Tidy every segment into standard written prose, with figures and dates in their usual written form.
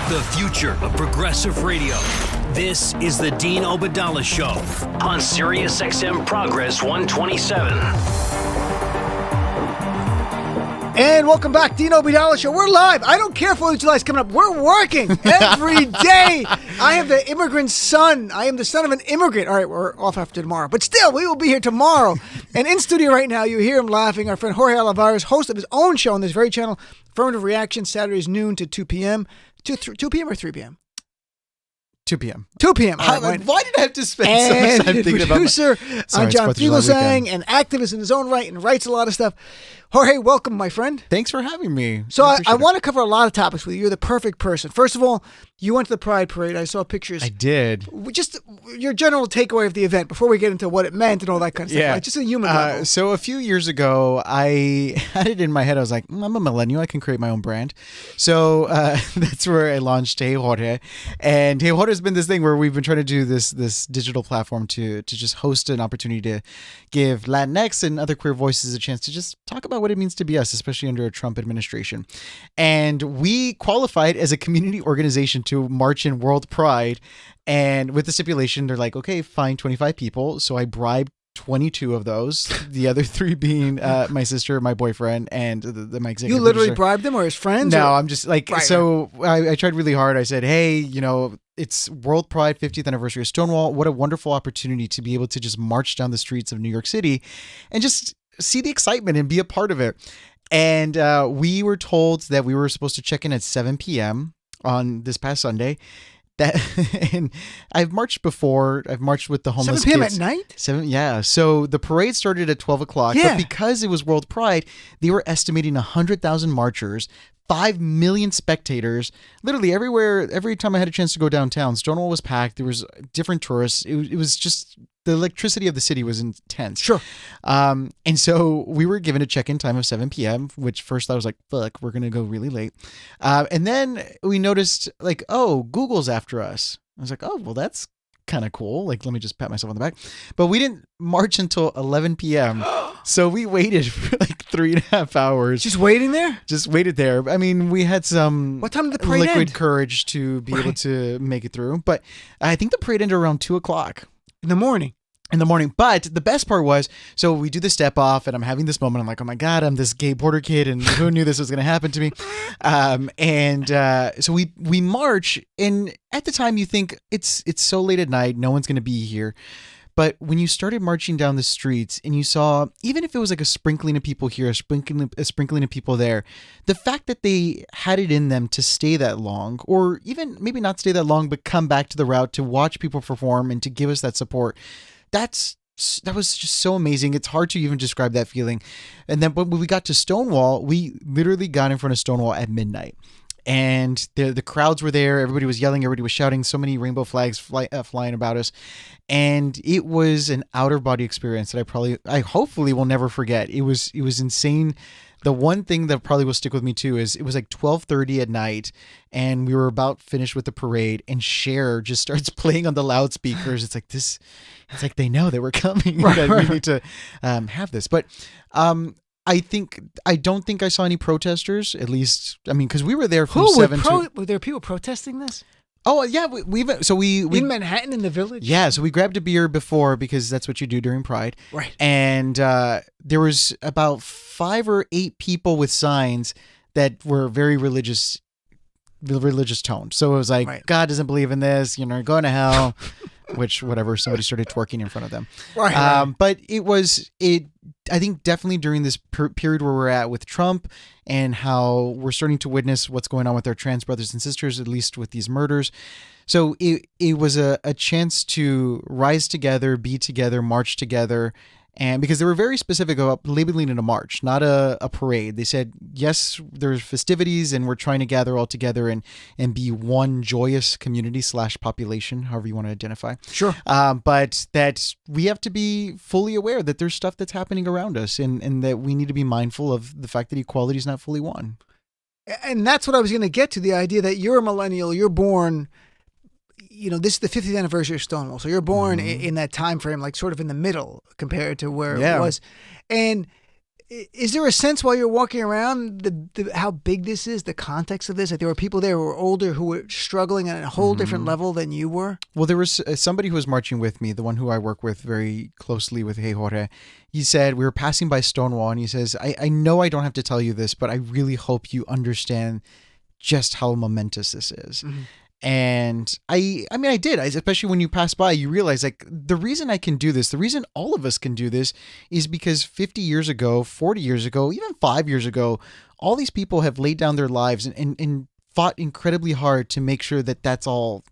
The future of progressive radio. This is the Dean Obadala Show on Sirius XM Progress 127. And welcome back, Dean Obadala Show. We're live. I don't care if 4th of July is coming up. We're working every day. I am the immigrant son. I am the son of an immigrant. All right, we're off after tomorrow. But still, we will be here tomorrow. And in studio right now, you hear him laughing. Our friend Jorge Olivares, host of his own show on this very channel, Affirmative Reaction, Saturdays noon to 2 p.m. 2 p.m. or 3 p.m.? 2 p.m. 2 p.m. Right. Why did I have to spend so much time thinking about producer on John Fugelsang, and activist in his own right and writes a lot of stuff. Jorge, welcome, my friend. Thanks for having me. So I want to cover a lot of topics with you. You're the perfect person. First of all, you went to the Pride Parade. I saw pictures. I did. Just your general takeaway of the event before we get into what it meant and all that kind of stuff. Yeah. Like just a human level. So a few years ago, I had it in my head. I was like, I'm a millennial. I can create my own brand. So that's where I launched Hey Jorge. And Hey Jorge has been this thing where we've been trying to do this digital platform to just host an opportunity to give Latinx and other queer voices a chance to just talk about what it means to be us, especially under a Trump administration. And we qualified as a community organization to march in World Pride. And with the stipulation, they're like, okay, fine 25 people. So I bribed 22 of those, the other 3 being my sister, my boyfriend, and my executive You literally producer. bribed them or his friends? No, or? I'm just like, Right, so I tried really hard. I said, hey, it's World Pride 50th anniversary of Stonewall. What a wonderful opportunity to be able to just march down the streets of New York City and just see the excitement and be a part of it. And we were told that we were supposed to check in at 7 p.m. on this past Sunday. And I've marched before. I've marched with the homeless 7 p.m. kids. at night? 7, yeah. So the parade started at 12 o'clock. Yeah. But because it was World Pride, they were estimating 100,000 marchers, 5 million spectators. Literally everywhere, every time I had a chance to go downtown, Stonewall was packed. There was different tourists. It was just, the electricity of the city was intense. Sure. And so we were given a check-in time of 7 p.m., which first I was like, fuck, we're going to go really late. And then we noticed like, oh, Google's after us. I was like, oh, well, that's kind of cool. Like, let me just pat myself on the back. But we didn't march until 11 p.m. So we waited for like 3.5 hours. Just waiting there? Just waited there. I mean, we had some What time did the parade liquid end? courage to be able to make it through. But I think the parade ended around 2 o'clock. In the morning. But the best part was, so we do the step off and I'm having this moment. I'm like, oh my God, I'm this gay border kid and who knew this was going to happen to me? So we march, and at the time you think it's so late at night, no one's going to be here. But when you started marching down the streets and you saw, even if it was like a sprinkling of people here, a sprinkling of people there, the fact that they had it in them to stay that long, or even maybe not stay that long, but come back to the route to watch people perform and to give us that support, that was just so amazing. It's hard to even describe that feeling. And then when we got to Stonewall, we literally got in front of Stonewall at midnight. And the crowds were there. Everybody was yelling. Everybody was shouting. So many rainbow flags flying about us. And it was an outer body experience that I hopefully will never forget. It was insane. The one thing that probably will stick with me too is it was like 12:30 at night and we were about finished with the parade and Cher just starts playing on the loudspeakers. It's like they know that we're coming. That we need to have this. But I don't think I saw any protesters, at least. I mean, because we were there from 7 to... Were there people protesting this? Oh, yeah. We in Manhattan, in the Village? Yeah, so we grabbed a beer before because that's what you do during Pride. Right. And there was about 5 or 8 people with signs that were very religious tone. So it was like, right. God doesn't believe in this, you're going to hell, which, whatever, somebody started twerking in front of them. Right. But I think definitely during this period where we're at with Trump and how we're starting to witness what's going on with our trans brothers and sisters, at least with these murders. So it was a chance to rise together, be together, march together. And because they were very specific about labeling it a march, not a parade. They said, yes, there's festivities and we're trying to gather all together and be one joyous community / population, however you want to identify. Sure. But that we have to be fully aware that there's stuff that's happening around us and that we need to be mindful of the fact that equality is not fully won. And that's what I was going to get to, the idea that you're a millennial, you're born... this is the 50th anniversary of Stonewall. So you're born in that time frame, like sort of in the middle compared to where it was. And Is there a sense while you're walking around how big this is, the context of this? Like there were people there who were older who were struggling at a whole different level than you were? Well, there was somebody who was marching with me, the one who I work with very closely with Hey Jorge. He said, we were passing by Stonewall, and he says, I know I don't have to tell you this, but I really hope you understand just how momentous this is. Mm-hmm. And I mean, I did, especially when you pass by, you realize like the reason I can do this, the reason all of us can do this is because 50 years ago, 40 years ago, even 5 years ago, all these people have laid down their lives and fought incredibly hard to make sure that that's all,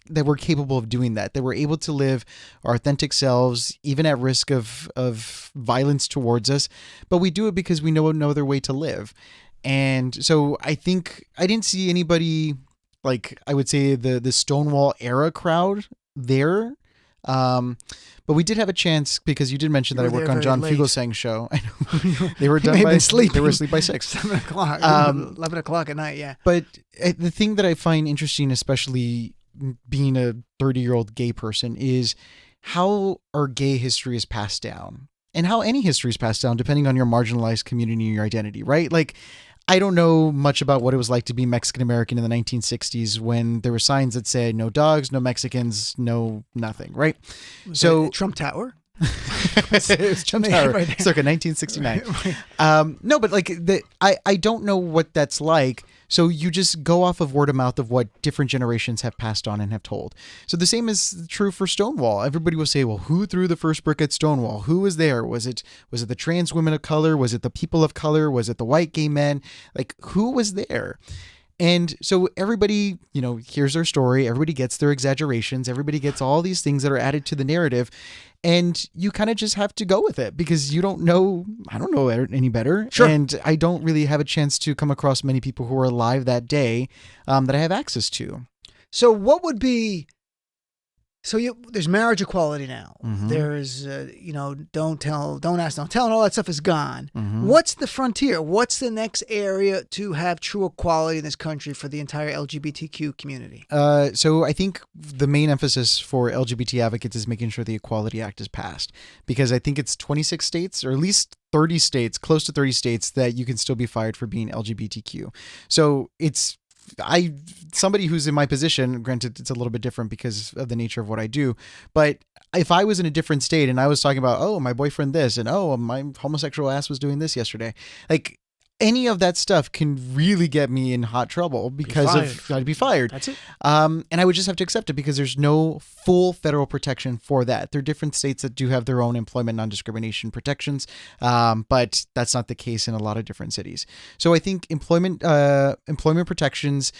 that we're capable of doing that we're able to live our authentic selves, even at risk of violence towards us. But we do it because we know no other way to live. And so I think I didn't see anybody like I would say the Stonewall era crowd there. But we did have a chance because you did mention that I work on John Fugelsang's show. I know they were done by sleep. They were asleep by 6, 7 o'clock, 11 o'clock at night. Yeah. But the thing that I find interesting, especially being a 30-year-old gay person, is how our gay history is passed down and how any history is passed down depending on your marginalized community and your identity, right? Like, I don't know much about what it was like to be Mexican American in the 1960s when there were signs that said no dogs, no Mexicans, no nothing, right? So Trump Tower? It was Trump Tower, right, circa 1969. Right. No, but like I don't know what that's like. So you just go off of word of mouth of what different generations have passed on and have told. So the same is true for Stonewall. Everybody will say, well, who threw the first brick at Stonewall? Who was there? Was it the trans women of color? Was it the people of color? Was it the white gay men? Like, who was there? And so everybody, hears their story. Everybody gets their exaggerations. Everybody gets all these things that are added to the narrative. And you kind of just have to go with it because you don't know, I don't know any better. Sure. And I don't really have a chance to come across many people who were alive that day that I have access to. So what would be, there's marriage equality now. Mm-hmm. There's, don't ask, don't tell, and all that stuff is gone. Mm-hmm. What's the frontier? What's the next area to have true equality in this country for the entire LGBTQ community? So I think the main emphasis for LGBT advocates is making sure the Equality Act is passed, because I think it's 26 states, or at least 30 states, close to 30 states, that you can still be fired for being LGBTQ. So somebody who's in my position, granted it's a little bit different because of the nature of what I do, but if I was in a different state and I was talking about, oh, my boyfriend this, and oh, my homosexual ass was doing this yesterday, like any of that stuff can really get me in hot trouble because I'd be fired. That's it. And I would just have to accept it because there's no full federal protection for that. There are different states that do have their own employment non-discrimination protections, but that's not the case in a lot of different cities. So I think employment protections,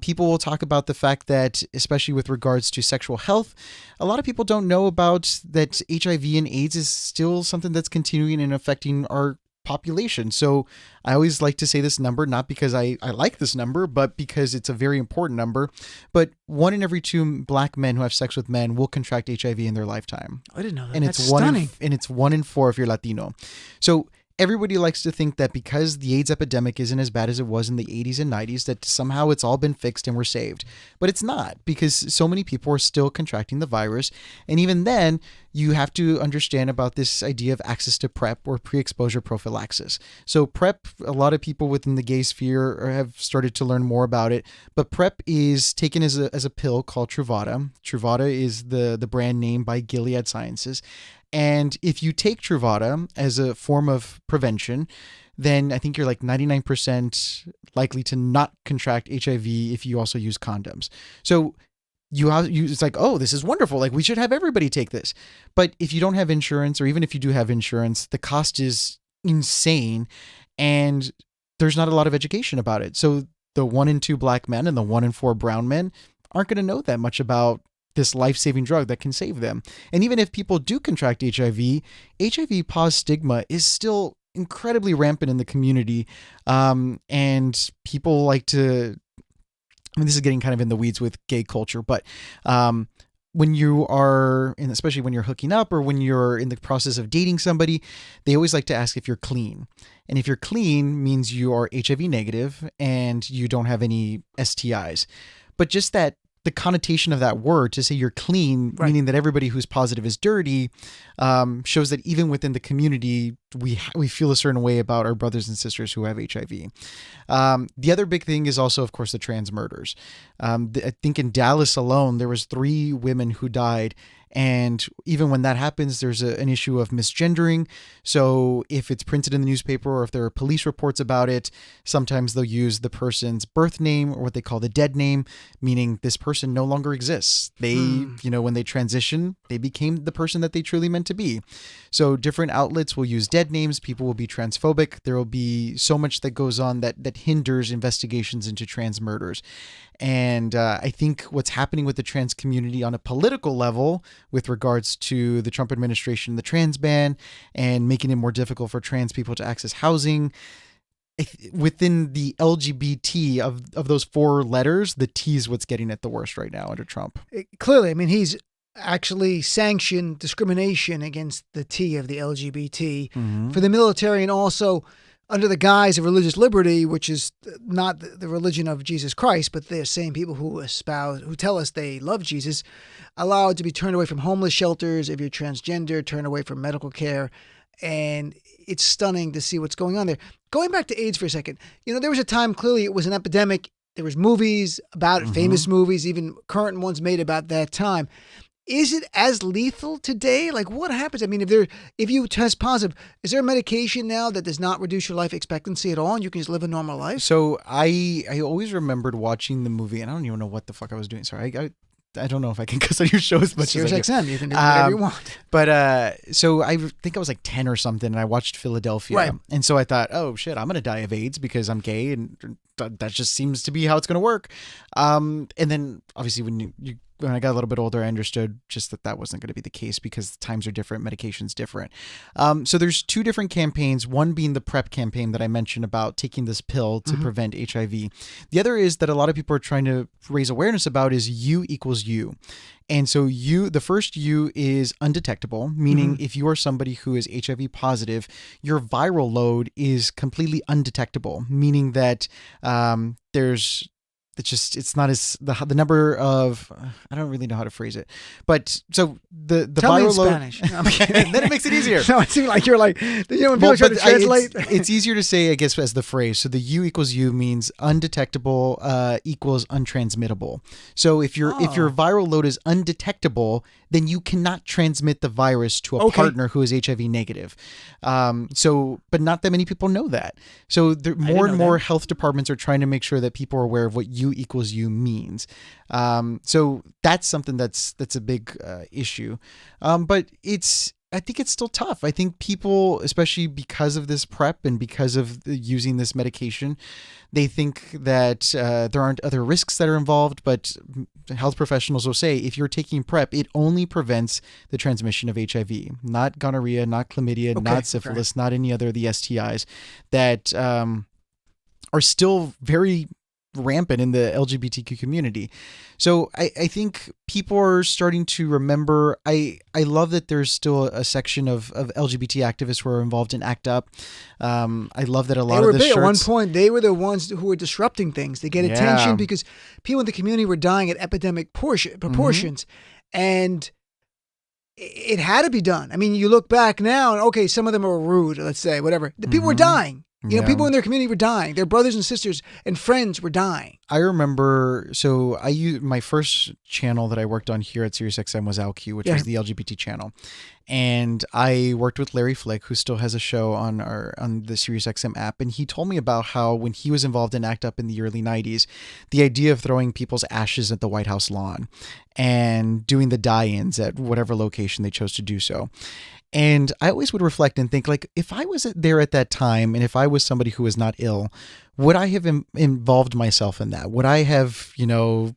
people will talk about the fact that, especially with regards to sexual health, a lot of people don't know about that HIV and AIDS is still something that's continuing and affecting our population. So I always like to say this number, not because I like this number, but because it's a very important number. But 1 in every 2 black men who have sex with men will contract HIV in their lifetime. I didn't know that. And That's it's stunning. it's 1 in 4 if you're Latino. So everybody likes to think that because the AIDS epidemic isn't as bad as it was in the 80s and 90s, that somehow it's all been fixed and we're saved. But it's not, because so many people are still contracting the virus. And even then, you have to understand about this idea of access to PrEP, or pre-exposure prophylaxis. So PrEP, a lot of people within the gay sphere have started to learn more about it, but PrEP is taken as a pill called Truvada. Truvada is the brand name by Gilead Sciences. And if you take Truvada as a form of prevention, then I think you're like 99% likely to not contract HIV if you also use condoms. So it's like, oh, this is wonderful. Like, we should have everybody take this. But if you don't have insurance, or even if you do have insurance, the cost is insane. And there's not a lot of education about it. So the 1 in 2 black men and the 1 in 4 brown men aren't going to know that much about this life-saving drug that can save them. And even if people do contract HIV pause stigma is still incredibly rampant in the community. And people like to, this is getting kind of in the weeds with gay culture, but when you are, and especially when you're hooking up or when you're in the process of dating somebody, they always like to ask if you're clean. And if you're clean means you are HIV negative and you don't have any STIs. But just that the connotation of that word to say you're clean, Right. meaning that everybody who's positive is dirty, shows that even within the community, we feel a certain way about our brothers and sisters who have HIV. The other big thing is also, of course, the trans murders. I think in Dallas alone, there was 3 women who died. And even when that happens, there's an issue of misgendering. So if it's printed in the newspaper or if there are police reports about it, sometimes they'll use the person's birth name or what they call the dead name, meaning this person no longer exists. They, when they transition, they became the person that they truly meant to be. So different outlets will use dead names. People will be transphobic. There will be so much that goes on that hinders investigations into trans murders. And I think what's happening with the trans community on a political level with regards to the Trump administration, the trans ban, and making it more difficult for trans people to access housing, within the LGBT of those 4 letters, the T is what's getting it the worst right now under Trump. Clearly, I mean, he's actually sanctioned discrimination against the T of the LGBT for the military, and also under the guise of religious liberty, which is not the religion of Jesus Christ, but they're same people who tell us they love Jesus, allowed to be turned away from homeless shelters if you're transgender, turned away from medical care. And it's stunning to see what's going on there. Going back to AIDS for a second, there was a time, clearly it was an epidemic. There was movies about it, famous movies, even current ones made about that time. Is it as lethal today? Like, what happens? I mean, if you test positive, is there a medication now that does not reduce your life expectancy at all, and you can just live a normal life? So I always remembered watching the movie, and I don't even know what the fuck I was doing. Sorry, I don't know if I can cuss on your show as much Sirius as I do. XM, you can do whatever you want. But so I think I was like 10 or something, and I watched Philadelphia. Right. And so I thought, oh shit, I'm going to die of AIDS because I'm gay, and that just seems to be how it's going to work. And then obviously when I got a little bit older, I understood just that wasn't going to be the case because times are different, medication's different. So there's 2 different campaigns, one being the PrEP campaign that I mentioned about taking this pill to prevent HIV. The other is that a lot of people are trying to raise awareness about is U equals U. And so the first U is undetectable, meaning if you are somebody who is HIV positive, your viral load is completely undetectable, meaning that it's not as the number of, I don't really know how to phrase it, but so the Tell me in viral load, Spanish. No, I'm kidding. then it makes it easier. No, it seemed like you're like, when people Well, try to but translate. it's easier to say, I guess, as the phrase. So the U equals U means undetectable equals untransmittable. So if your viral load is undetectable, then you cannot transmit the virus to a partner who is HIV negative. But not that many people know that. So more and more health departments are trying to make sure that people are aware of what U equals U means. So that's something that's a big issue. But I think it's still tough. I think people, especially because of this PrEP and because of using this medication, they think that there aren't other risks that are involved, but health professionals will say if you're taking PrEP, it only prevents the transmission of HIV, not gonorrhea, not chlamydia, not syphilis, not any other of the STIs that are still very rampant in the LGBTQ community. So I think people are starting to remember. I love that there's still a section of LGBT activists who are involved in ACT UP. I love that a lot of the shirts. At one point, they were the ones who were disrupting things. They get attention because people in the community were dying at epidemic proportions. And it had to be done. I mean, you look back now and okay, some of them are rude, let's say, whatever. The people were dying. People in their community were dying. Their brothers and sisters and friends were dying. I remember, so I used my first channel that I worked on here at SiriusXM was AlQ, which was the LGBT channel. And I worked with Larry Flick, who still has a show on the SiriusXM app. And he told me about how when he was involved in ACT UP in the early 90s, the idea of throwing people's ashes at the White House lawn and doing the die-ins at whatever location they chose to do so. And I always would reflect and think, like, if I was there at that time and if I was somebody who was not ill, would I have involved myself in that? Would I have,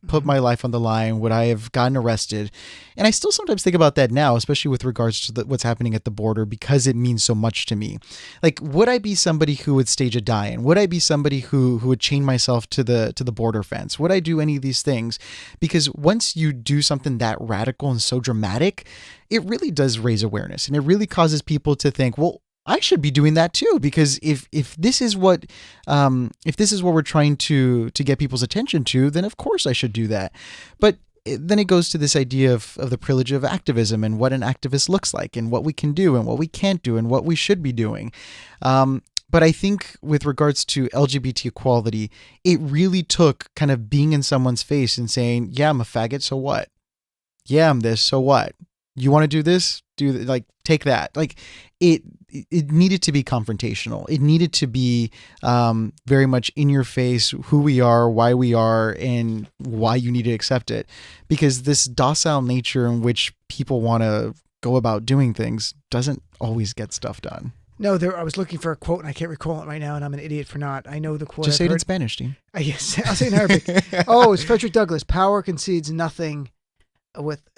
put my life on the line? Would I have gotten arrested? And I still sometimes think about that now, especially with regards to what's happening at the border, because it means so much to me. Like, would I be somebody who would stage a die-in? Would I be somebody who would chain myself to the border fence? Would I do any of these things? Because once you do something that radical and so dramatic, it really does raise awareness, and it really causes people to think, well, I should be doing that too, because if this is what we're trying to get people's attention to, then of course I should do that. But then it goes to this idea of the privilege of activism and what an activist looks like and what we can do and what we can't do and what we should be doing. But I think with regards to LGBT equality, it really took kind of being in someone's face and saying, yeah, I'm a faggot, so what? Yeah, I'm this, so what? You want to do this? Take that. Like it needed to be confrontational. It needed to be very much in your face, who we are, why we are, and why you need to accept it. Because this docile nature in which people want to go about doing things doesn't always get stuff done. No, I was looking for a quote and I can't recall it right now, and I'm an idiot for not. I know the quote. Just say it in Spanish, Dean. Yes, I'll say it in Arabic. Oh, it's Frederick Douglass. Power concedes nothing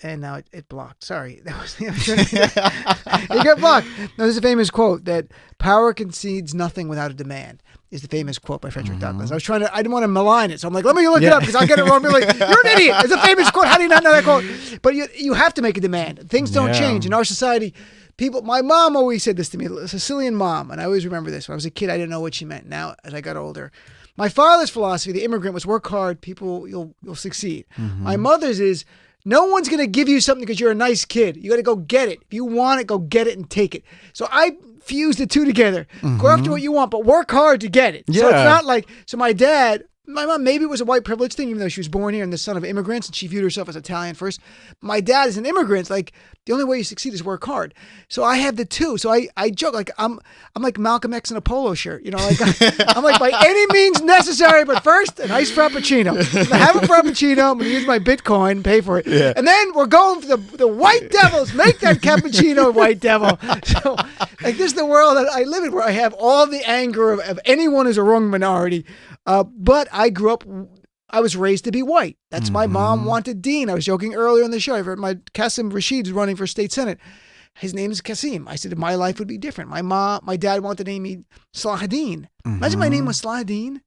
and now it blocked. Sorry. That was it got blocked. No, there's a famous quote that power concedes nothing without a demand. Is the famous quote by Frederick Douglass. I didn't want to malign it, so I'm like, let me look it up because I'll get it wrong. Be like, you're an idiot. It's a famous quote. How do you not know that quote? But you have to make a demand. Things don't change in our society. My mom always said this to me, a Sicilian mom, and I always remember this. When I was a kid, I didn't know what she meant. Now, as I got older, my father's philosophy, the immigrant, was work hard, you'll succeed. My mother's is, no one's going to give you something because you're a nice kid. You got to go get it. If you want it, go get it and take it. So I fuse the two together. Go after what you want, but work hard to get it. Yeah. So it's not like, my mom, maybe it was a white privilege thing, even though she was born here and the son of immigrants and she viewed herself as Italian first. My dad is an immigrant. Like, the only way you succeed is work hard. So I have the two. So I joke, like, I'm like Malcolm X in a polo shirt, like I'm like, by any means necessary, but first, a nice Frappuccino. I'm going to have a Frappuccino. I'm going to use my Bitcoin and pay for it. Yeah. And then we're going for the White Devils. Make that cappuccino, White Devil. So, like, this is the world that I live in, where I have all the anger of anyone who's a wrong minority. But I was raised to be white. That's my mom wanted Dean. I was joking earlier in the show. I heard my Qasim Rashid is running for state senate. His name is Qasim. I said my life would be different. My dad wanted to name me Salahuddin. Imagine my name was Salahuddin.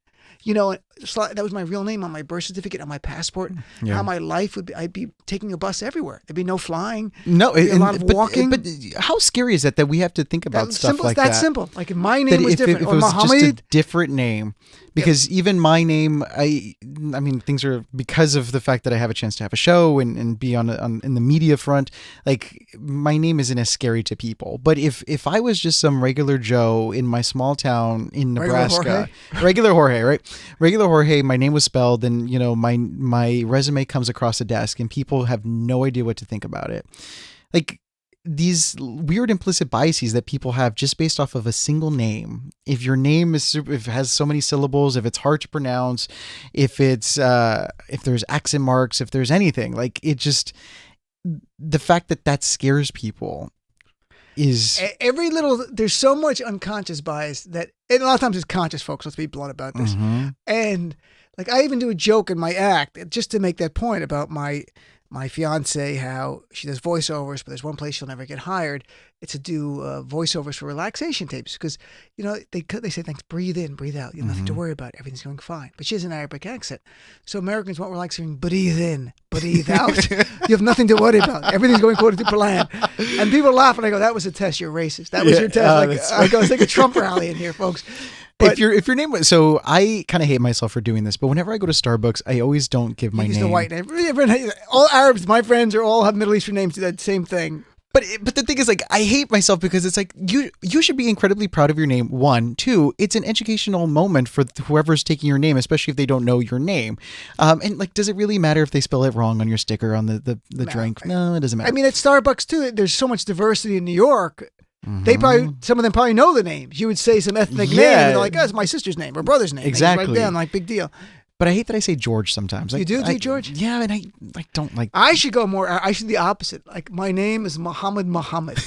That was my real name on my birth certificate, on my passport. Yeah. How my life would be, I'd be taking a bus everywhere. There'd be no flying. No, a lot of walking. But how scary is that we have to think about stuff like that? That's simple. Like if my name was different, if or it was Muhammad, just a different name. Because even my name, I mean, things are, because of the fact that I have a chance to have a show and be in the media front, like, my name isn't as scary to people. But if I was just some regular Joe in my small town in Nebraska, regular Jorge, right? Regular Jorge, my name was spelled, and my resume comes across the desk and people have no idea what to think about it. Like, these weird implicit biases that people have just based off of a single name. If your name if it has so many syllables, if it's hard to pronounce, if there's accent marks, if there's anything, like, it just, the fact that scares people is there's so much unconscious bias and a lot of times it's conscious, folks. Let's be blunt about this. And like, I even do a joke in my act just to make that point about my fiance, how she does voiceovers, but there's one place she'll never get hired. It's to do voiceovers for relaxation tapes because, they say, thanks, breathe in, breathe out. You have nothing to worry about. Everything's going fine. But she has an Arabic accent. So Americans won't relax hearing breathe in, breathe out. You have nothing to worry about. Everything's going according to plan. And people laugh and I go, that was a test. You're racist. That was your test. I go, it's like a Trump rally in here, folks. But if your name was, so I kind of hate myself for doing this, but whenever I go to Starbucks, I always don't give my name. Use the white name. All Arabs, my friends, all have Middle Eastern names. Do that same thing. But the thing is, like, I hate myself because it's like, you should be incredibly proud of your name. 1, 2, it's an educational moment for whoever's taking your name, especially if they don't know your name. And like, does it really matter if they spell it wrong on your sticker on the drink? No, it doesn't matter. I mean, at Starbucks too, there's so much diversity in New York. Some of them probably know the names. You would say some ethnic name, and they're like, "Oh, it's my sister's name or brother's name." Exactly. Right down, like, big deal. But I hate that I say George sometimes. You do George? Yeah, and I don't like. I should go more. I should do the opposite. Like, my name is Muhammad.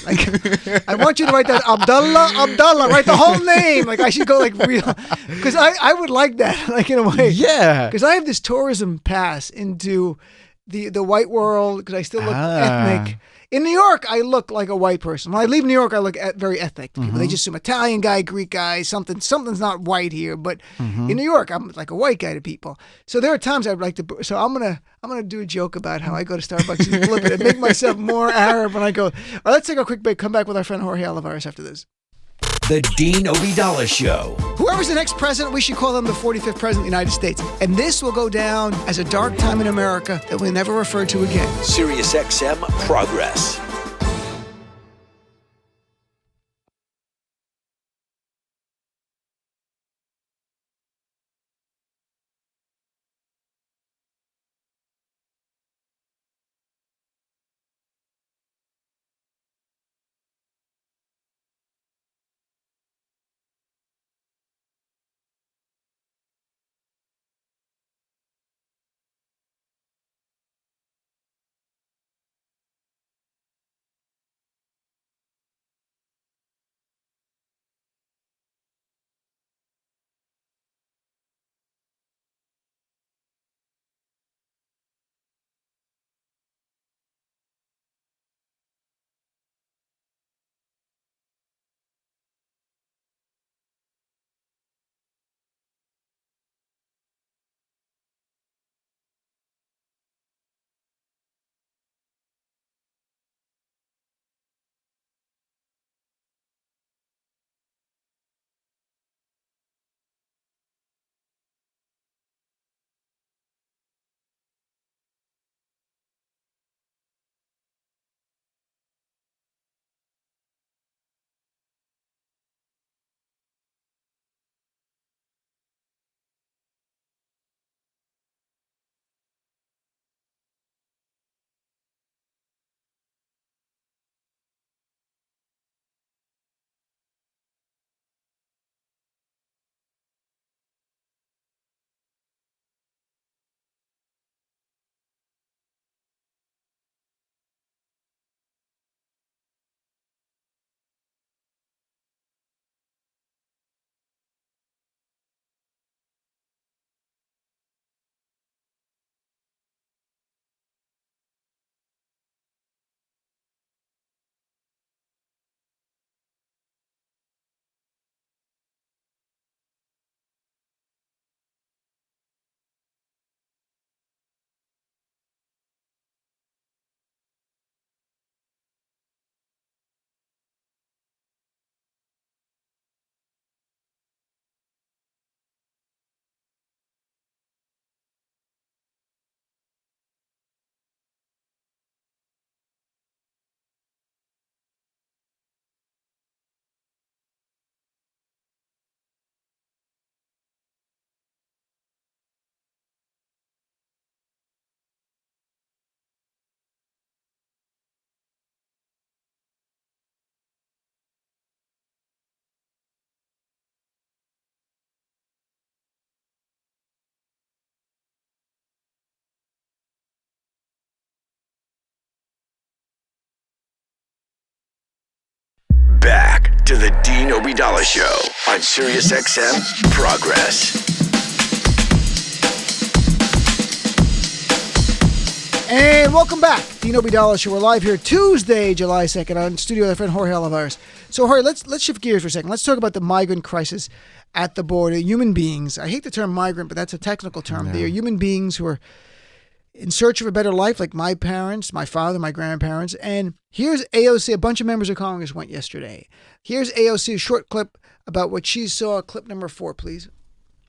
Like, I want you to write that Abdullah. Write the whole name. Like, I should go like real, because I would like that. Like, in a way. Yeah. Because I have this tourism pass into the white world because I still look ethnic. In New York, I look like a white person. When I leave New York, I look very ethnic to people. They just assume Italian guy, Greek guy, something's not white here. But in New York, I'm like a white guy to people. So there are times I'd like to. So I'm gonna do a joke about how I go to Starbucks and flip it and make myself more Arab when I go. All right, let's take a quick break. Come back with our friend Jorge Olivares after this. The Dean Obeidallah Show. Whoever's the next president, we should call them the 45th president of the United States. And this will go down as a dark time in America that we'll never refer to again. SiriusXM Progress. Back to the Dean Obeidallah Show on SiriusXM Progress. And welcome back. Dean Obeidallah Show. We're live here Tuesday, July 2nd on studio with our friend Jorge Olivares. So, Jorge, let's shift gears for a second. Let's talk about the migrant crisis at the border. Human beings. I hate the term migrant, but that's a technical term. No. They are human beings who are in search of a better life, like my parents, my father, my grandparents. And here's AOC. A bunch of members of Congress went yesterday. Here's AOC, a short clip about what she saw. Clip number 4, please.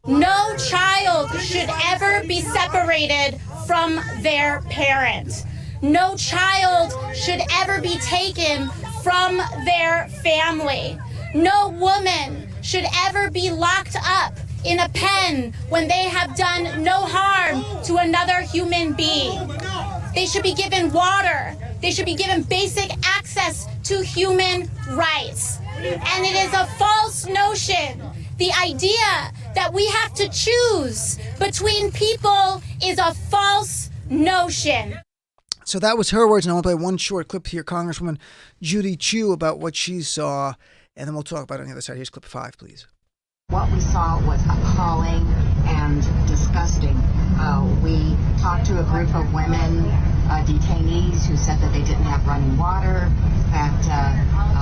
No child should ever be separated from their parent. No child should ever be taken from their family. No woman should ever be locked up in a pen when they have done no harm to another human being. They should be given water. They should be given basic access to human rights. And it is a false notion. The idea that we have to choose between people is a false notion. So that was her words, and I want to play one short clip here, Congresswoman Judy Chu, about what she saw, and then we'll talk about it on the other side. Here's clip 5, please. What we saw was appalling and disgusting. We talked to a group of women, detainees, who said that they didn't have running water, that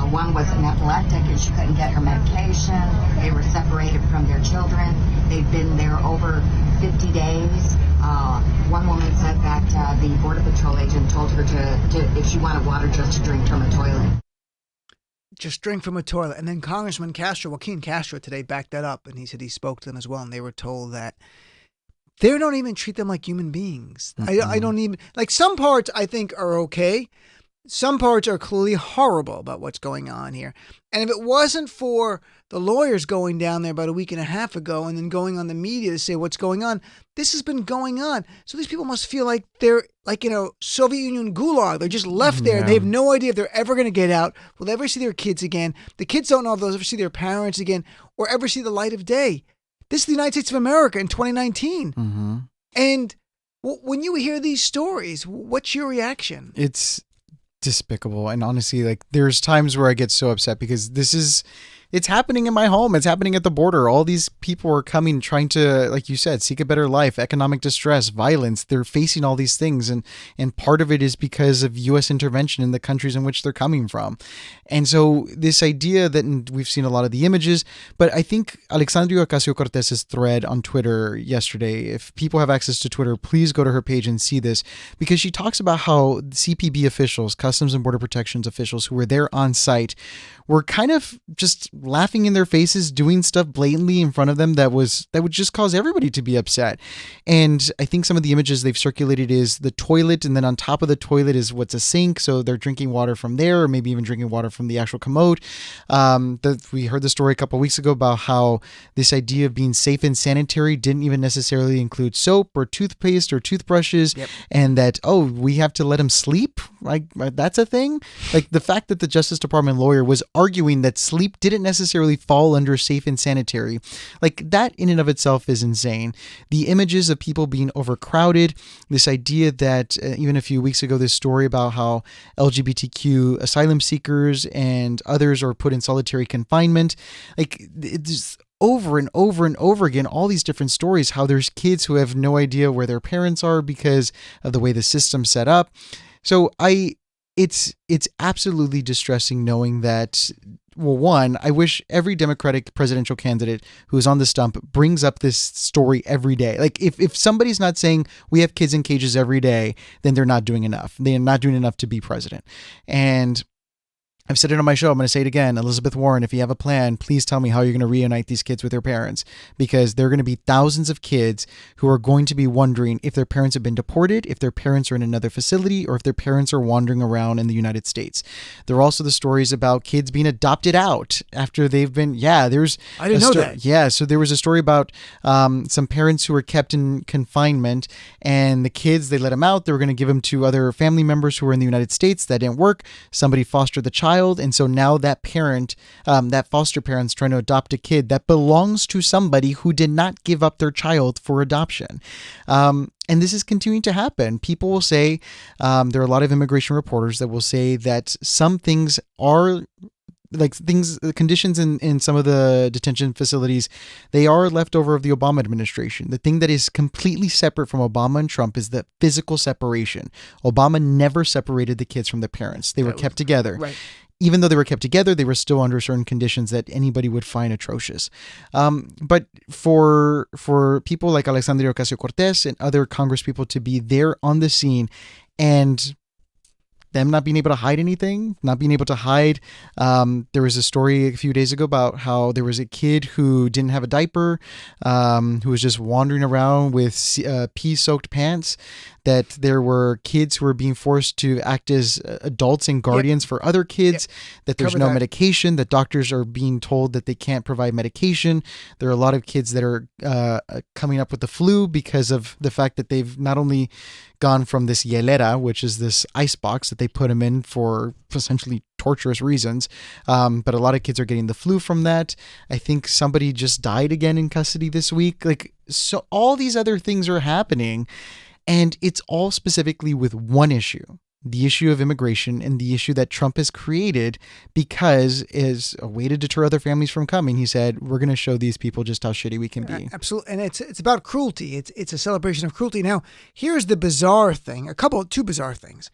one was an epileptic and she couldn't get her medication. They were separated from their children. They've been there over 50 days. One woman said that the Border Patrol agent told her to if she wanted water, just to drink from a toilet. just drink from a toilet. And then Congressman Joaquin Castro today backed that up, and he said he spoke to them as well, and they were told that they don't even treat them like human beings. I don't even, like, some parts I think are okay. Some parts are clearly horrible about what's going on here. And if it wasn't for the lawyers going down there about a week and a half ago and then going on the media to say what's going on, this has been going on. So these people must feel like they're like, Soviet Union gulag. They're just left there. Yeah. They have no idea if they're ever going to get out, will they ever see their kids again. The kids don't know if they'll ever see their parents again or ever see the light of day. This is the United States of America in 2019. Mm-hmm. And when you hear these stories, what's your reaction? It's despicable. And honestly, like, there's times where I get so upset because it's happening in my home. It's happening at the border. All these people are coming, trying to, like you said, seek a better life, economic distress, violence. They're facing all these things. And part of it is because of U.S. intervention in the countries in which they're coming from. And so this idea that, and we've seen a lot of the images, but I think Alexandria Ocasio-Cortez's thread on Twitter yesterday, if people have access to Twitter, please go to her page and see this, because she talks about how CBP officials, Customs and Border Protections officials who were there on site, were kind of just laughing in their faces, doing stuff blatantly in front of them that would just cause everybody to be upset. And I think some of the images they've circulated is the toilet, and then on top of the toilet is what's a sink, so they're drinking water from there, or maybe even drinking water from the actual commode. We heard the story a couple of weeks ago about how this idea of being safe and sanitary didn't even necessarily include soap or toothpaste or toothbrushes. Yep. And that, we have to let them sleep? Like, that's a thing? Like, the fact that the Justice Department lawyer was arguing that sleep didn't necessarily fall under safe and sanitary, like, that in and of itself is insane. The images of people being overcrowded, this idea that even a few weeks ago, this story about how LGBTQ asylum seekers and others are put in solitary confinement, like, it's over and over and over again, all these different stories, how there's kids who have no idea where their parents are because of the way the system's set up. So it's absolutely distressing knowing that, well, one, I wish every Democratic presidential candidate who is on the stump brings up this story every day. Like, if somebody's not saying we have kids in cages every day, then they're not doing enough. They're not doing enough to be president. And I've said it on my show. I'm going to say it again. Elizabeth Warren, if you have a plan, please tell me how you're going to reunite these kids with their parents, because there are going to be thousands of kids who are going to be wondering if their parents have been deported, if their parents are in another facility, or if their parents are wandering around in the United States. There are also the stories about kids being adopted out after they've been, I didn't know that. Yeah. So there was a story about some parents who were kept in confinement, and the kids, they let them out. They were going to give them to other family members who were in the United States. That didn't work. Somebody fostered the child. And so now that parent, that foster parent's trying to adopt a kid that belongs to somebody who did not give up their child for adoption. And this is continuing to happen. People will say, there are a lot of immigration reporters that will say that some things are conditions in some of the detention facilities, they are left over of the Obama administration. The thing that is completely separate from Obama and Trump is the physical separation. Obama never separated the kids from the parents. They were kept together. Right. Even though they were kept together, they were still under certain conditions that anybody would find atrocious. But for people like Alexandria Ocasio-Cortez and other Congresspeople to be there on the scene and them not being able to hide anything, not being able to hide. There was a story a few days ago about how there was a kid who didn't have a diaper, who was just wandering around with pee-soaked pants, that there were kids who were being forced to act as adults and guardians for other kids, that there's no medication, that doctors are being told that they can't provide medication. There are a lot of kids that are coming up with the flu because of the fact that they've not only gone from this hielera, which is this ice box that they put them in for essentially torturous reasons, but a lot of kids are getting the flu from that. I think somebody just died again in custody this week. Like, so all these other things are happening, and it's all specifically with one issue. The issue of immigration and the issue that Trump has created because is a way to deter other families from coming. He said, we're going to show these people just how shitty we can be. Absolutely. And it's about cruelty. It's a celebration of cruelty. Now, here's the bizarre thing, two bizarre things.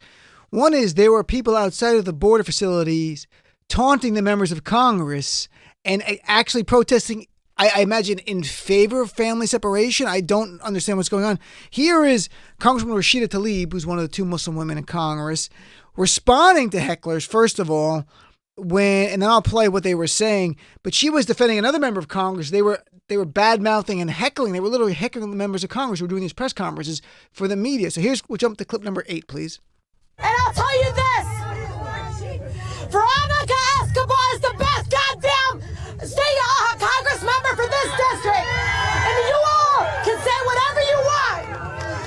One is there were people outside of the border facilities taunting the members of Congress and actually protesting, I imagine, in favor of family separation. I don't understand what's going on. Here is Congresswoman Rashida Tlaib, who's one of the two Muslim women in Congress, responding to hecklers, first of all, and then I'll play what they were saying, but she was defending another member of Congress. They were bad-mouthing and heckling. They were literally heckling the members of Congress who were doing these press conferences for the media. So we'll jump to clip number 8, please. And I'll tell you this, Veronica Escobar is the best goddamn state Congress member for this district. And you all can say whatever you want,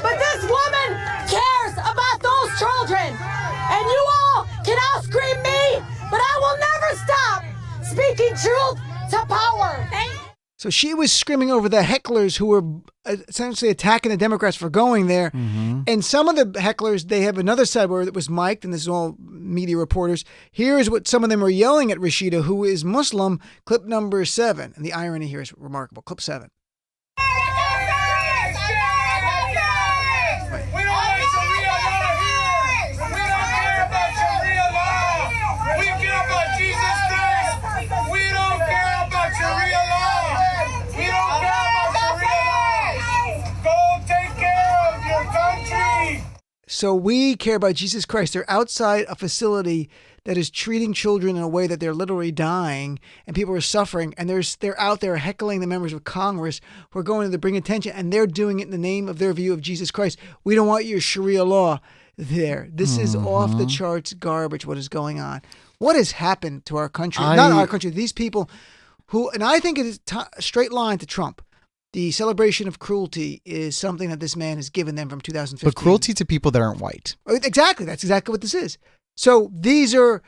but this woman cares about those children. And you all can all scream me, but I will never stop speaking truth to power. So she was screaming over the hecklers who were essentially attacking the Democrats for going there. Mm-hmm. And some of the hecklers, they have another side where it was mic'd, and this is all media reporters. Here is what some of them were yelling at Rashida, who is Muslim, clip number 7. And the irony here is remarkable. Clip 7. So we care about Jesus Christ. They're outside a facility that is treating children in a way that they're literally dying and people are suffering. And they're out there heckling the members of Congress who are going to bring attention, and they're doing it in the name of their view of Jesus Christ. We don't want your Sharia law there. This is off the charts garbage, what is going on. What has happened to our country? Not our country, these people who, and I think it is a straight line to Trump. The celebration of cruelty is something that this man has given them from 2015. But cruelty to people that aren't white. Exactly. That's exactly what this is. So these are,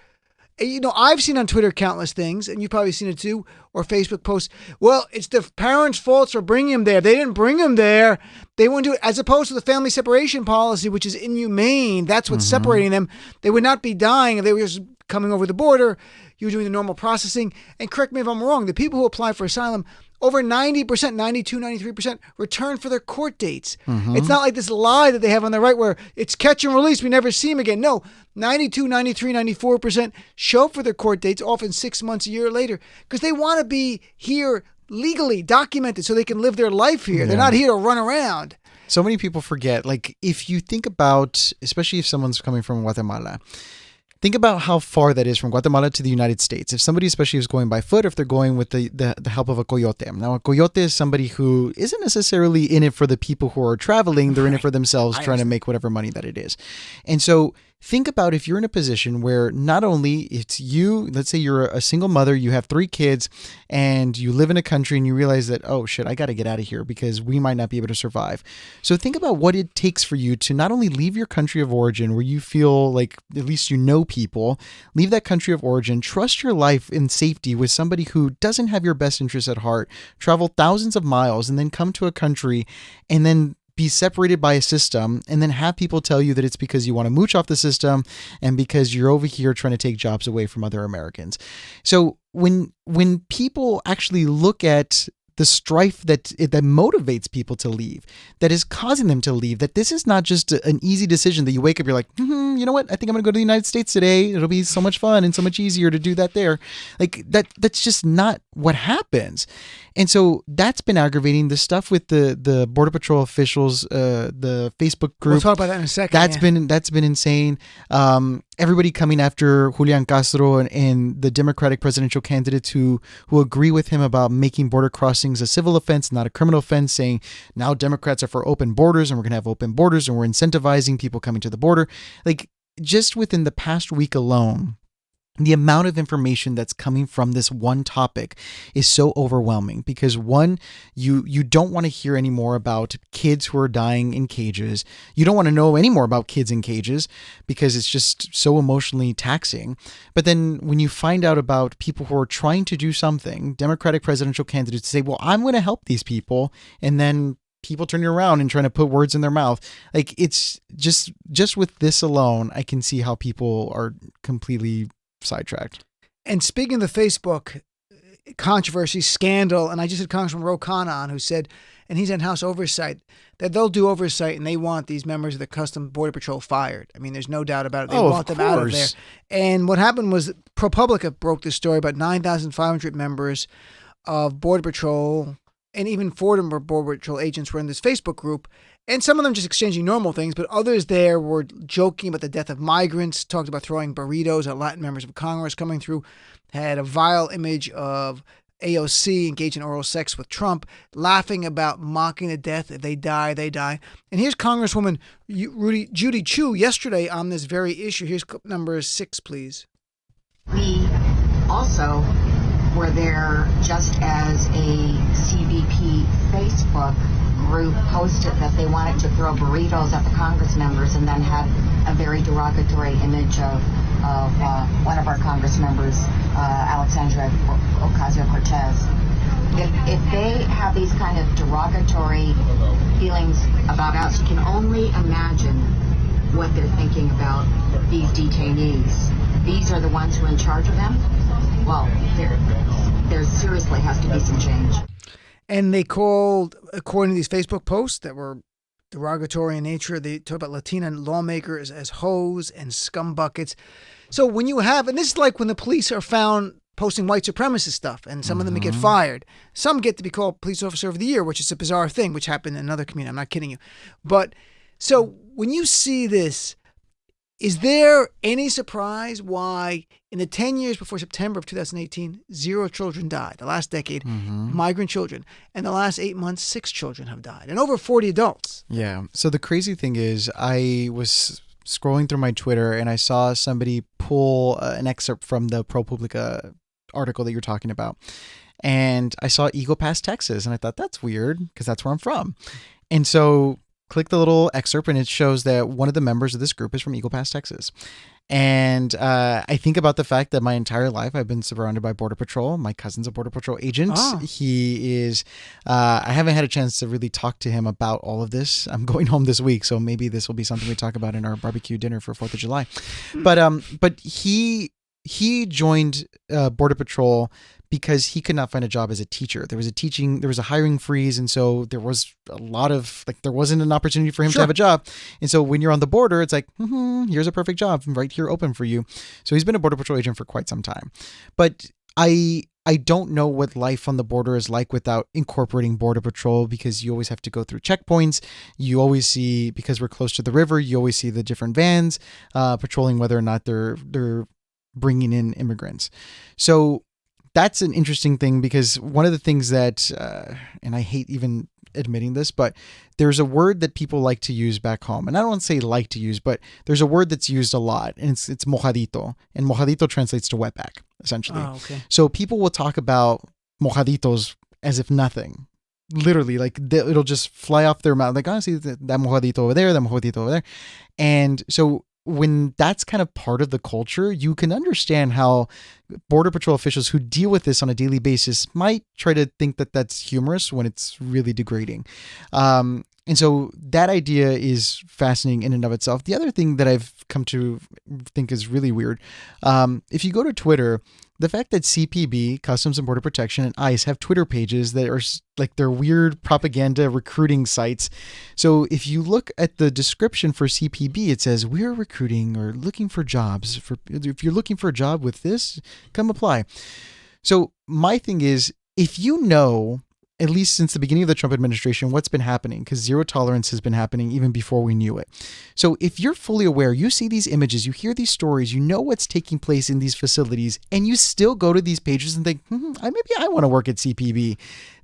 I've seen on Twitter countless things, and you've probably seen it too, or Facebook posts. Well, it's the parents' faults for bringing him there. They didn't bring him there. They wouldn't do it, as opposed to the family separation policy, which is inhumane. That's what's separating them. They would not be dying if they were just coming over the border. You were doing the normal processing. And correct me if I'm wrong, the people who apply for asylum, over 90%, 92, 93% return for their court dates. It's not like this lie that they have on the right where it's catch and release, we never see them again. No, 92, 93, 94% show up for their court dates, often 6 months, a year later, because they want to be here legally documented so they can live their life here. They're not here to run around. So many people forget, like if you think about, especially if someone's coming from Guatemala, think about how far that is from Guatemala to the United States. If somebody especially is going by foot, or if they're going with the help of a coyote. Now, a coyote is somebody who isn't necessarily in it for the people who are traveling. They're in it for themselves, trying to make whatever money that it is. And so think about if you're in a position where not only it's you, let's say you're a single mother, you have 3 kids, and you live in a country and you realize that, oh shit, I got to get out of here because we might not be able to survive. So think about what it takes for you to not only leave your country of origin where you feel like at least you know people, leave that country of origin, trust your life in safety with somebody who doesn't have your best interests at heart, travel thousands of miles and then come to a country and then be separated by a system, and then have people tell you that it's because you want to mooch off the system and because you're over here trying to take jobs away from other Americans. So when people actually look at the strife that motivates people to leave, that is causing them to leave, that this is not just an easy decision that you wake up, you're like, you know what? I think I'm going to go to the United States today. It'll be so much fun and so much easier to do that there. Like that's just not what happens. And so that's been aggravating. The stuff with the Border Patrol officials, the Facebook group. We'll talk about that in a second. That's been insane. Everybody coming after Julian Castro and the Democratic presidential candidates who agree with him about making border crossings a civil offense, not a criminal offense, saying now Democrats are for open borders and we're going to have open borders and we're incentivizing people coming to the border. Like just within the past week alone, the amount of information that's coming from this one topic is so overwhelming because one, you don't want to hear any more about kids who are dying in cages. You don't want to know any more about kids in cages because it's just so emotionally taxing. But then when you find out about people who are trying to do something, Democratic presidential candidates say, well, I'm going to help these people. And then people turning around and trying to put words in their mouth. Like it's just with this alone, I can see how people are completely sidetracked. And speaking of the Facebook controversy, scandal, and I just had Congressman Ro Khanna on who said, and he's in House Oversight, that they'll do oversight and they want these members of the Custom Border Patrol fired. I mean, there's no doubt about it. They want them out of there. And what happened was ProPublica broke this story about 9,500 members of Border Patrol and even former Border Patrol agents were in this Facebook group, and some of them just exchanging normal things, but others there were joking about the death of migrants, talked about throwing burritos at Latin members of Congress coming through, had a vile image of AOC engaged in oral sex with Trump, laughing about mocking to death. If they die, they die. And here's Congresswoman Judy Chu yesterday on this very issue. Here's clip number 6, please. We also were there just as a CBP Facebook group posted that they wanted to throw burritos at the Congress members and then had a very derogatory image of one of our Congress members, Alexandra Ocasio-Cortez. If they have these kind of derogatory feelings about us, you can only imagine what they're thinking about these detainees. These are the ones who are in charge of them. Well, there seriously has to be some change. And they called, according to these Facebook posts that were derogatory in nature, they talk about Latina lawmakers as hoes and scum buckets. So when you have, and this is like when the police are found posting white supremacist stuff, and some of them get fired. Some get to be called Police Officer of the Year, which is a bizarre thing, which happened in another community. I'm not kidding you. But so when you see this, is there any surprise why in the 10 years before September of 2018, 0 children died? The last decade, migrant children. And the last 8 months, 6 children have died. And over 40 adults. Yeah. So the crazy thing is I was scrolling through my Twitter and I saw somebody pull an excerpt from the ProPublica article that you're talking about. And I saw Eagle Pass, Texas. And I thought, that's weird because that's where I'm from. And so click the little excerpt and it shows that one of the members of this group is from Eagle Pass, Texas. And I think about the fact that my entire life I've been surrounded by Border Patrol. My cousin's a Border Patrol agent. Oh. He is, I haven't had a chance to really talk to him about all of this. I'm going home this week, so maybe this will be something we talk about in our barbecue dinner for 4th of July. But he joined Border Patrol because he could not find a job as a teacher. There was a hiring freeze. And so there was a lot of, there wasn't an opportunity for him to have a job. And so when you're on the border, it's like, here's a perfect job right here open for you. So he's been a Border Patrol agent for quite some time. But I don't know what life on the border is like without incorporating Border Patrol, because you always have to go through checkpoints. You always see, because we're close to the river, you always see the different vans patrolling whether or not they're bringing in immigrants. So that's an interesting thing, because one of the things that, and I hate even admitting this, but there's a word that people like to use back home. And I don't want to say like to use, but there's a word that's used a lot, and it's mojadito. And mojadito translates to wetback, essentially. Oh, okay. So people will talk about mojaditos as if nothing. Literally, it'll just fly off their mouth. Like, honestly, that mojadito over there, that mojadito over there. And so when that's kind of part of the culture, you can understand how Border Patrol officials who deal with this on a daily basis might try to think that that's humorous when it's really degrading. And so that idea is fascinating in and of itself. The other thing that I've come to think is really weird, if you go to Twitter, the fact that CPB, Customs and Border Protection, and ICE have Twitter pages that are they're weird propaganda recruiting sites. So if you look at the description for CPB, it says, we're recruiting or looking for jobs. If you're looking for a job with this, come apply. So my thing is, if you know, at least since the beginning of the Trump administration, what's been happening, because zero tolerance has been happening even before we knew it. So if you're fully aware, you see these images, you hear these stories, you know what's taking place in these facilities, and you still go to these pages and think, maybe I want to work at CPB,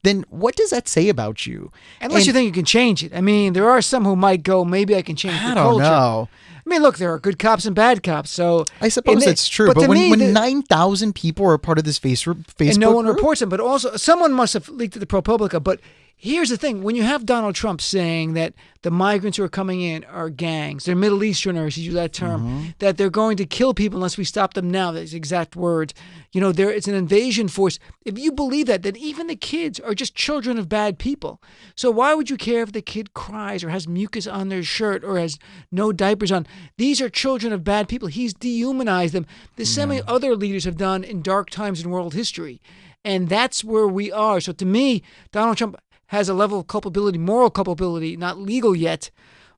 then what does that say about you? Unless you think you can change it. I mean, there are some who might go, maybe I can change the culture. I don't know. I mean, look, there are good cops and bad cops. So I suppose that's true. But when 9,000 people are part of this Facebook and no one group? reports them, but also someone must have leaked to the ProPublica. But here's the thing. When you have Donald Trump saying that the migrants who are coming in are gangs, they're Middle Easterners, he used that term, that they're going to kill people unless we stop them now, that's exact words. It's an invasion force. If you believe that, then even the kids are just children of bad people. So why would you care if the kid cries or has mucus on their shirt or has no diapers on? These are children of bad people. He's dehumanized them the same way other leaders have done in dark times in world history. And that's where we are. So to me, Donald Trump has a level of culpability, moral culpability, not legal yet,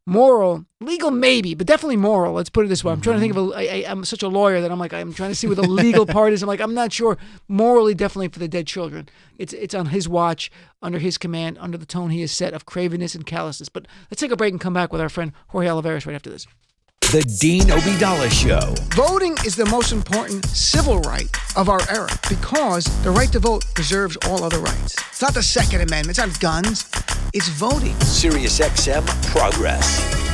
moral, legal maybe, but definitely moral. Let's put it this way. I'm trying to think of I'm such a lawyer that I'm trying to see what the legal part is. I'm not sure. Morally, definitely for the dead children. It's on his watch, under his command, under the tone he has set of cravenness and callousness. But let's take a break and come back with our friend Jorge Olivares right after this. The Dean Obidala Show. Voting is the most important civil right of our era because the right to vote preserves all other rights. It's not the Second Amendment. It's not guns. It's voting. Sirius XM Progress.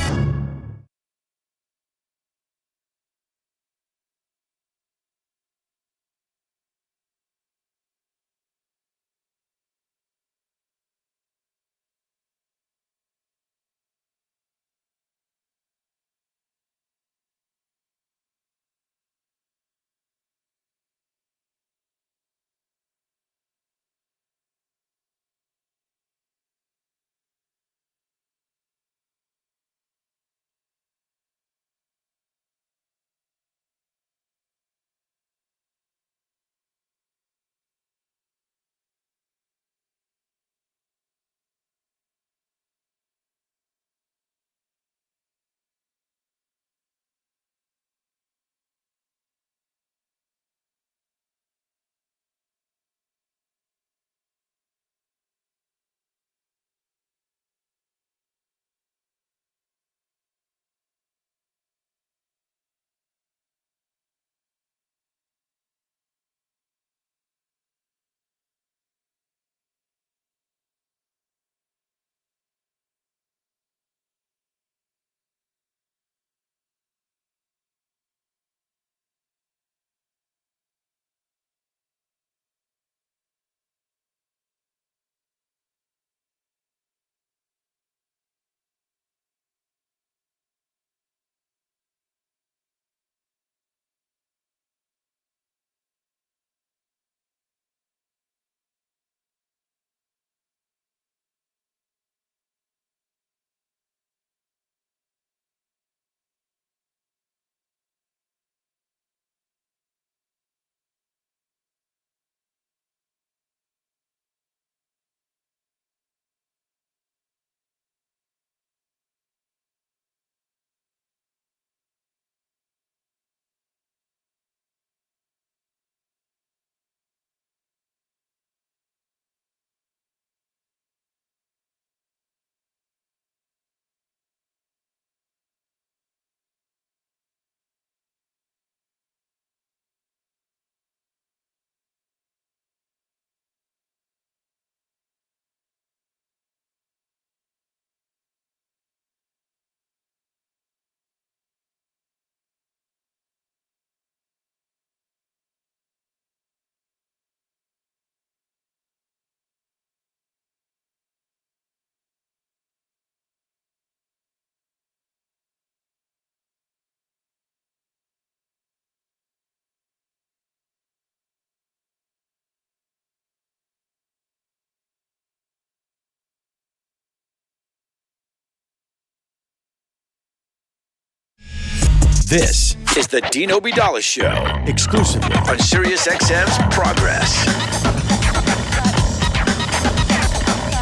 This is the Dean Obidala Show, exclusively on Sirius XM's Progress.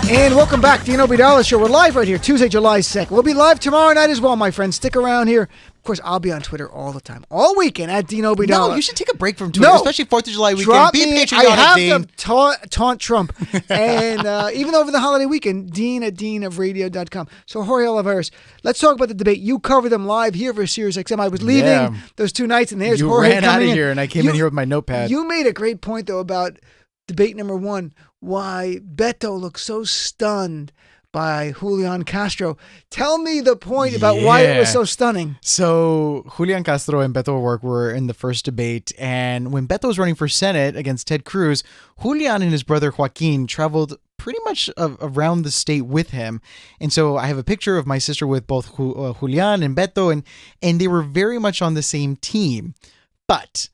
And welcome back, Dean Obidala Show. We're live right here, Tuesday, July 2nd. We'll be live tomorrow night as well, my friends. Stick around here. Of course, I'll be on Twitter all the time, all weekend at Dean Obidala. No, you should take a break from Twitter, especially 4th of July weekend. Drop Be me. patriotic, I have Dean. to taunt Trump. And even over the holiday weekend, Dean at deanofradio.com. So, Jorge Olivares, let's talk about the debate. You cover them live here for Sirius XM. I was leaving those 2 nights, and there's You Jorge ran out coming of in. here, and I came in here with my notepad. You made a great point, though, about debate number 1, why Beto looks so stunned by Julian Castro. Tell me the point about why it was so stunning. So Julian Castro and Beto O'Rourke were in the first debate, and when Beto was running for Senate against Ted Cruz, Julian and his brother Joaquin traveled pretty much around the state with him. And so I have a picture of my sister with both Julian and Beto, and they were very much on the same team. But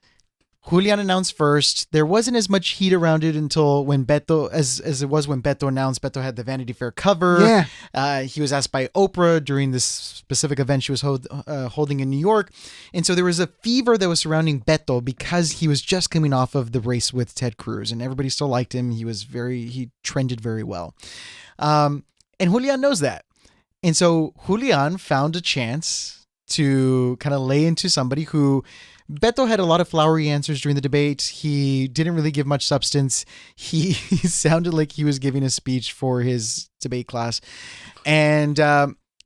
Julian announced first. There wasn't as much heat around it until when Beto, as it was when Beto announced. Beto had the Vanity Fair cover. Yeah. He was asked by Oprah during this specific event she was holding in New York. And so there was a fever that was surrounding Beto because he was just coming off of the race with Ted Cruz, and everybody still liked him. He trended very well. And Julian knows that. And so Julian found a chance to kind of lay into somebody who Beto had a lot of flowery answers during the debate. He didn't really give much substance. He sounded like he was giving a speech for his debate class. And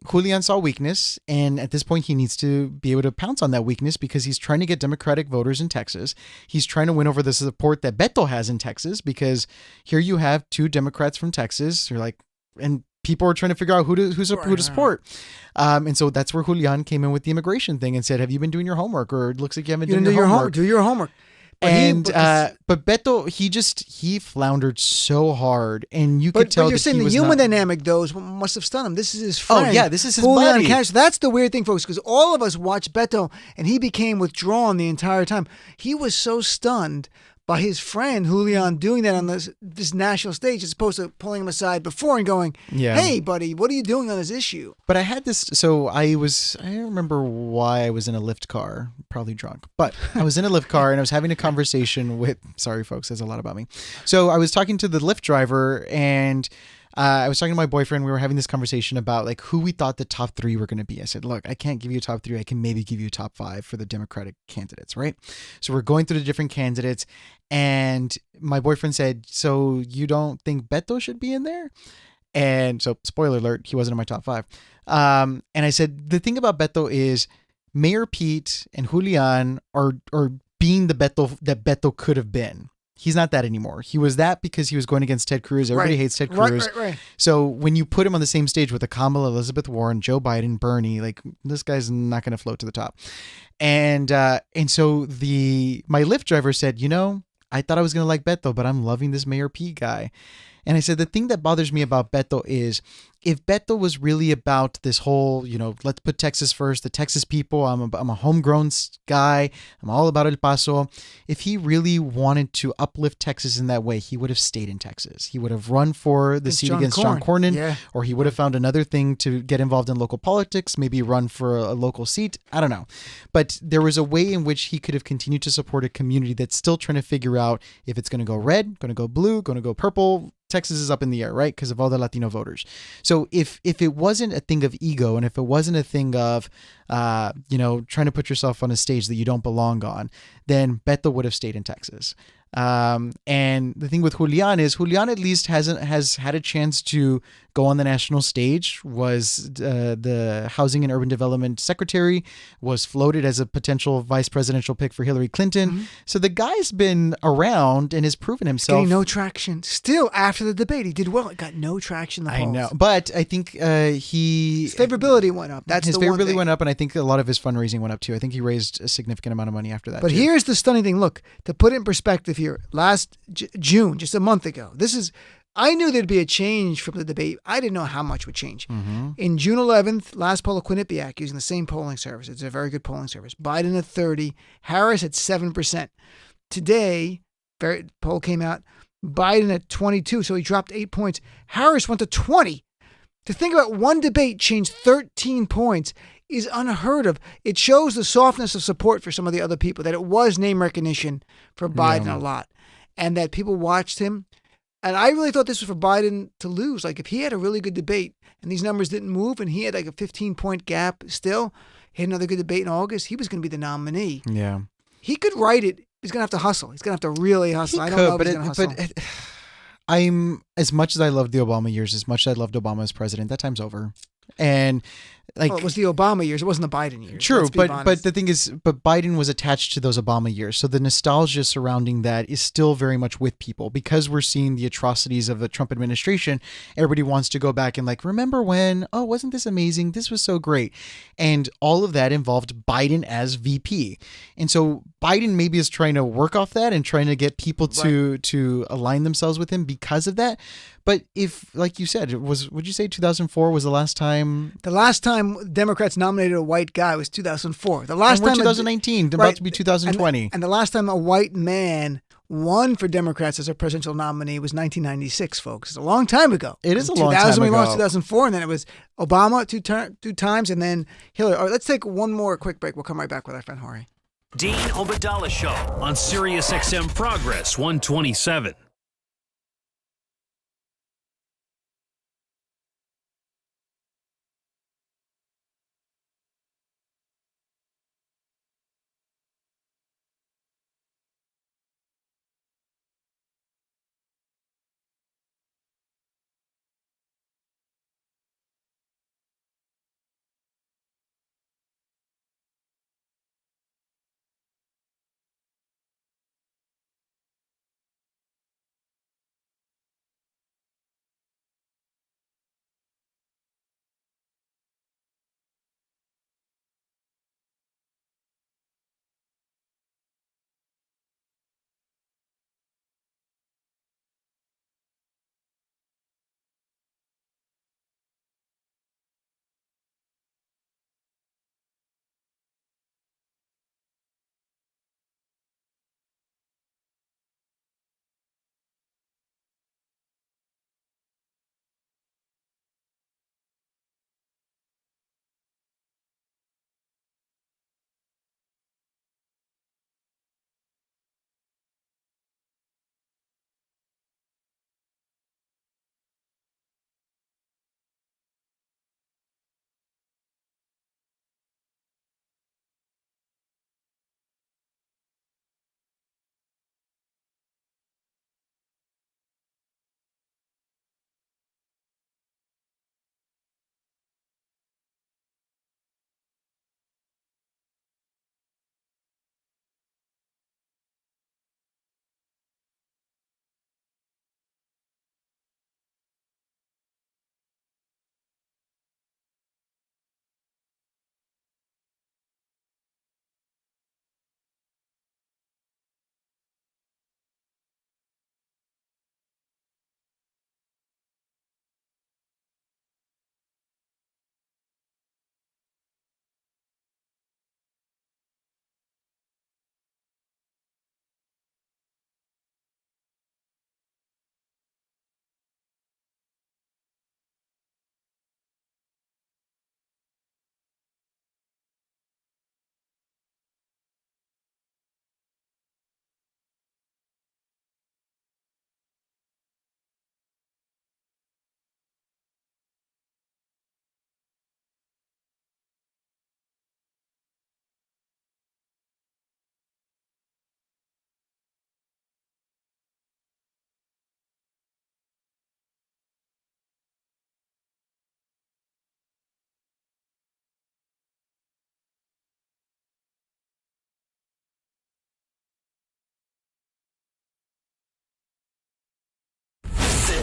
Julian saw weakness. And at this point, he needs to be able to pounce on that weakness because he's trying to get Democratic voters in Texas. He's trying to win over the support that Beto has in Texas, because here you have 2 Democrats from Texas. You're like, and people are trying to figure out who to support. And so that's where Julian came in with the immigration thing and said, have you been doing your homework? Or it looks like you haven't done your homework. Do your homework. But but Beto, he floundered so hard, and you could tell. But you're that saying he the was human not, dynamic, though, is what must have stunned him. This is his friend. Oh yeah, this is his Julian buddy. Castro. That's the weird thing, folks, because all of us watched Beto, and he became withdrawn the entire time. He was so stunned by his friend Julian doing that on this national stage, as opposed to pulling him aside before and going, hey, buddy, what are you doing on this issue? But I had this, so I don't remember why I was in a Lyft car, probably drunk, but I was in a Lyft car and I was having a conversation with, sorry folks, that's a lot about me. So I was talking to the Lyft driver, and I was talking to my boyfriend. We were having this conversation about like who we thought the top 3 were going to be. I said, look, I can't give you a top 3. I can maybe give you a top 5 for the Democratic candidates, right? So we're going through the different candidates, and my boyfriend said, so you don't think Beto should be in there? And so, spoiler alert, he wasn't in my top 5. And I said, the thing about Beto is Mayor Pete and Julian are being the Beto that Beto could have been. He's not that anymore. He was that because he was going against Ted Cruz. Everybody hates Ted Cruz. Right. So when you put him on the same stage with a Kamala, Elizabeth Warren, Joe Biden, Bernie, like this guy's not going to float to the top. And so my Lyft driver said, I thought I was going to like Beto, but I'm loving this Mayor P guy. And I said, the thing that bothers me about Beto is if Beto was really about this whole, let's put Texas first, the Texas people, I'm a homegrown guy, I'm all about El Paso. If he really wanted to uplift Texas in that way, he would have stayed in Texas. He would have run for the seat against John Cornyn, or he would have found another thing to get involved in local politics, maybe run for a local seat. I don't know. But there was a way in which he could have continued to support a community that's still trying to figure out if it's going to go red, going to go blue, going to go purple. Texas is up in the air, right? Because of all the Latino voters. So if it wasn't a thing of ego, and if it wasn't a thing of, trying to put yourself on a stage that you don't belong on, then Beto would have stayed in Texas. And the thing with Julian is Julian at least has had a chance to go on the national stage, was the Housing and Urban Development Secretary, was floated as a potential vice presidential pick for Hillary Clinton. Mm-hmm. So the guy's been around and has proven himself. Getting no traction. Still, after the debate, he did well. It got no traction in the polls. I know. But I think his favorability went up. That's his the one favorability thing. Went up, and I think a lot of his fundraising went up too. I think he raised a significant amount of money after that. But here's the stunning thing. Look, to put it in perspective here, last June, just a month ago, I knew there'd be a change from the debate. I didn't know how much would change. Mm-hmm. In June 11th, last poll of Quinnipiac, using the same polling service. It's a very good polling service. Biden at 30, Harris at 7%. Today, poll came out, Biden at 22, so he dropped 8 points. Harris went to 20. To think about one debate changed 13 points is unheard of. It shows the softness of support for some of the other people, that it was name recognition for Biden a lot, and that people watched him. And I really thought this was for Biden to lose. Like if he had a really good debate and these numbers didn't move and he had like a 15-point gap still, he had another good debate in August, he was going to be the nominee. Yeah. He could write it. He's going to have to hustle. He's going to have to really hustle. I don't know if he's going to hustle. But I'm, as much as I loved the Obama years, as much as I loved Obama as president, that time's over. And it was the Obama years. It wasn't the Biden years. True, but the thing is, Biden was attached to those Obama years, so the nostalgia surrounding that is still very much with people because we're seeing the atrocities of the Trump administration. Everybody wants to go back and remember when? Oh, wasn't this amazing? This was so great, and all of that involved Biden as VP, and so Biden maybe is trying to work off that and trying to get people to align themselves with him because of that. But if, like you said, would you say 2004 was the last time? The last time Democrats nominated a white guy was 2004. The last time 2019, about to be 2020. And the last time a white man won for Democrats as a presidential nominee was 1996, folks. It's a long time ago. It is a long time ago. 2000 we lost 2004, and then it was Obama two times, and then Hillary. All right, let's take one more quick break. We'll come right back with our friend Jorge. Dean Obadala Show on Sirius XM Progress 127.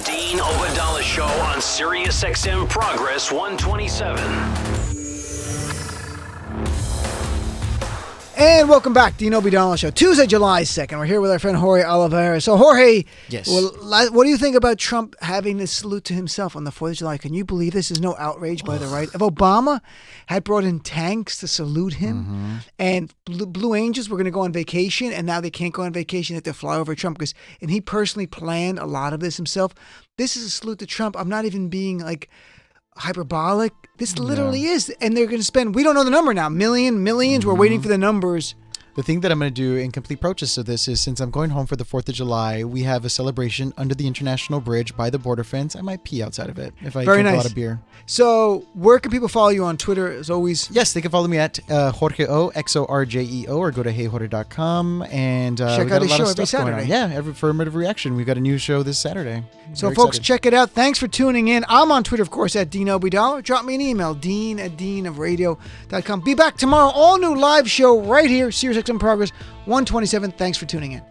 Dean Obadala Show on Sirius XM Progress 127. And welcome back, Dean Obadala Show. Tuesday, July 2nd. We're here with our friend Jorge Oliveira. So, Jorge, Yes. well, what do you think about Trump having this salute to himself on the 4th of July? Can you believe this is no outrage by the right? If Obama had brought in tanks to salute him, and Blue Angels were going to go on vacation, and now they can't go on vacation, they have to fly over Trump, and he personally planned a lot of this himself. This is a salute to Trump. I'm not even being like hyperbolic. This literally is. And they're going to spend, we don't know the number now, millions. We're waiting for the numbers. The thing that I'm going to do in complete protest of this is, since I'm going home for the 4th of July, we have a celebration under the International Bridge by the border fence. I might pee outside of it if I drink a lot of beer. So where can people follow you on Twitter as always? Yes, they can follow me at Jorge O, XORJEO, or go to heyjorge.com. And check we got out his a lot show of every stuff going on. Saturday. Yeah, every Affirmative Reaction. We've got a new show this Saturday. So Very folks, excited. check it out. Thanks for tuning in. I'm on Twitter, of course, at Dean Obadala. Drop me an email, dean@deanofradio.com. Be back tomorrow. All new live show right here, Sirius XM Progress 127. Thanks for tuning in.